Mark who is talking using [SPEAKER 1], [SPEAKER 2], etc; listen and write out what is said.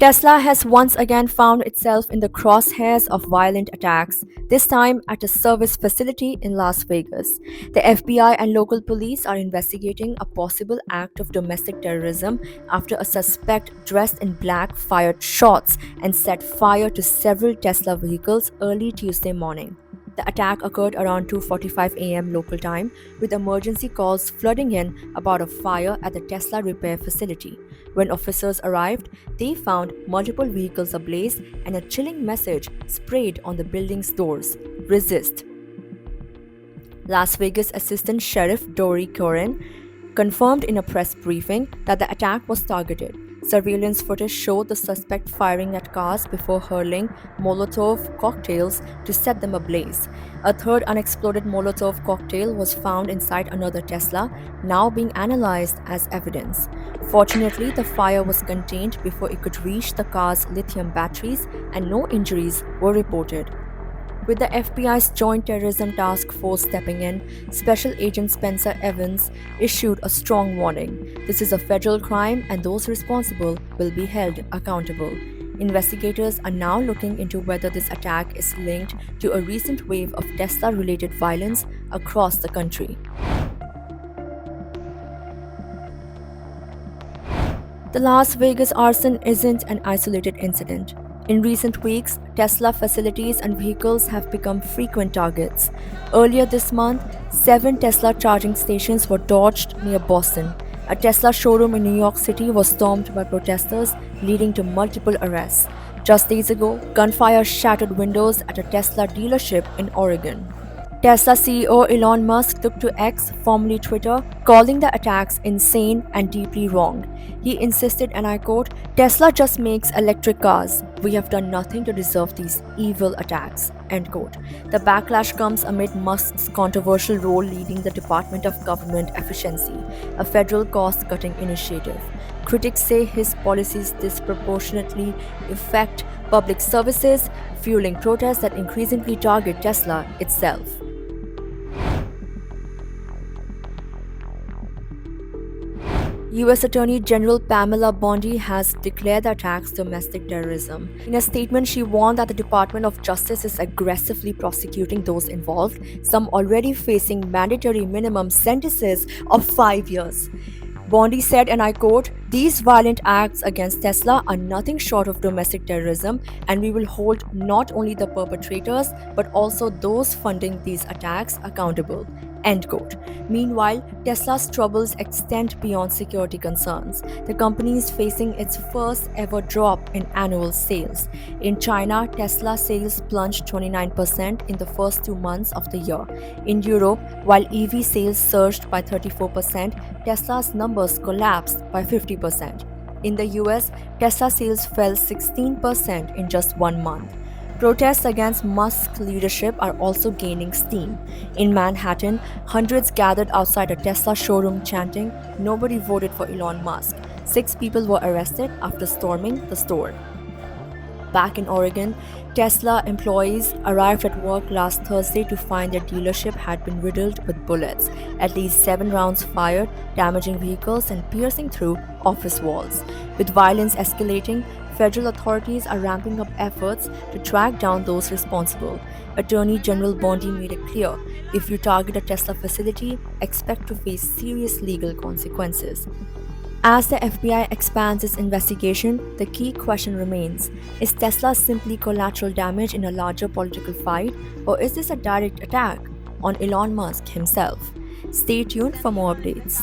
[SPEAKER 1] Tesla has once again found itself in the crosshairs of violent attacks, this time at a service facility in Las Vegas. The FBI and local police are investigating a possible act of domestic terrorism after a suspect dressed in black fired shots and set fire to several Tesla vehicles early Tuesday morning. The attack occurred around 2:45 a.m. local time, with emergency calls flooding in about a fire at the Tesla repair facility. When officers arrived, they found multiple vehicles ablaze and a chilling message sprayed on the building's doors: "Resist." Las Vegas Assistant Sheriff Dory Curran confirmed in a press briefing that the attack was targeted. Surveillance footage showed the suspect firing at cars before hurling Molotov cocktails to set them ablaze. A third unexploded Molotov cocktail was found inside another Tesla, now being analyzed as evidence. Fortunately, the fire was contained before it could reach the car's lithium batteries, and no injuries were reported. With the FBI's Joint Terrorism Task Force stepping in, Special Agent Spencer Evans issued a strong warning. This is a federal crime and those responsible will be held accountable. Investigators are now looking into whether this attack is linked to a recent wave of Tesla-related violence across the country. The Las Vegas arson isn't an isolated incident. In recent weeks, Tesla facilities and vehicles have become frequent targets. Earlier this month, 7 Tesla charging stations were torched near Boston. A Tesla showroom in New York City was stormed by protesters, leading to multiple arrests. Just days ago, gunfire shattered windows at a Tesla dealership in Oregon. Tesla CEO Elon Musk took to X, formerly Twitter, calling the attacks insane and deeply wrong. He insisted, and I quote, "Tesla just makes electric cars. We have done nothing to deserve these evil attacks." End quote. The backlash comes amid Musk's controversial role leading the Department of Government Efficiency, a federal cost-cutting initiative. Critics say his policies disproportionately affect public services, fueling protests that increasingly target Tesla itself. U.S. Attorney General Pamela Bondi has declared the attacks domestic terrorism. In a statement, she warned that the Department of Justice is aggressively prosecuting those involved, some already facing mandatory minimum sentences of 5 years. Bondi said, and I quote, "These violent acts against Tesla are nothing short of domestic terrorism, and we will hold not only the perpetrators but also those funding these attacks accountable." End quote. Meanwhile, Tesla's troubles extend beyond security concerns. The company is facing its first ever drop in annual sales. In China, Tesla sales plunged 29% in the first 2 months of the year. In Europe, while EV sales surged by 34%, Tesla's numbers collapsed by 50%. In the US, Tesla sales fell 16% in just 1 month. Protests against Musk's leadership are also gaining steam. In Manhattan, hundreds gathered outside a Tesla showroom chanting, "Nobody voted for Elon Musk." 6 people were arrested after storming the store. Back in Oregon, Tesla employees arrived at work last Thursday to find their dealership had been riddled with bullets. At least 7 rounds fired, damaging vehicles and piercing through office walls. With violence escalating, federal authorities are ramping up efforts to track down those responsible. Attorney General Bondi made it clear, if you target a Tesla facility, expect to face serious legal consequences. As the FBI expands its investigation, the key question remains: is Tesla simply collateral damage in a larger political fight, or is this a direct attack on Elon Musk himself? Stay tuned for more updates.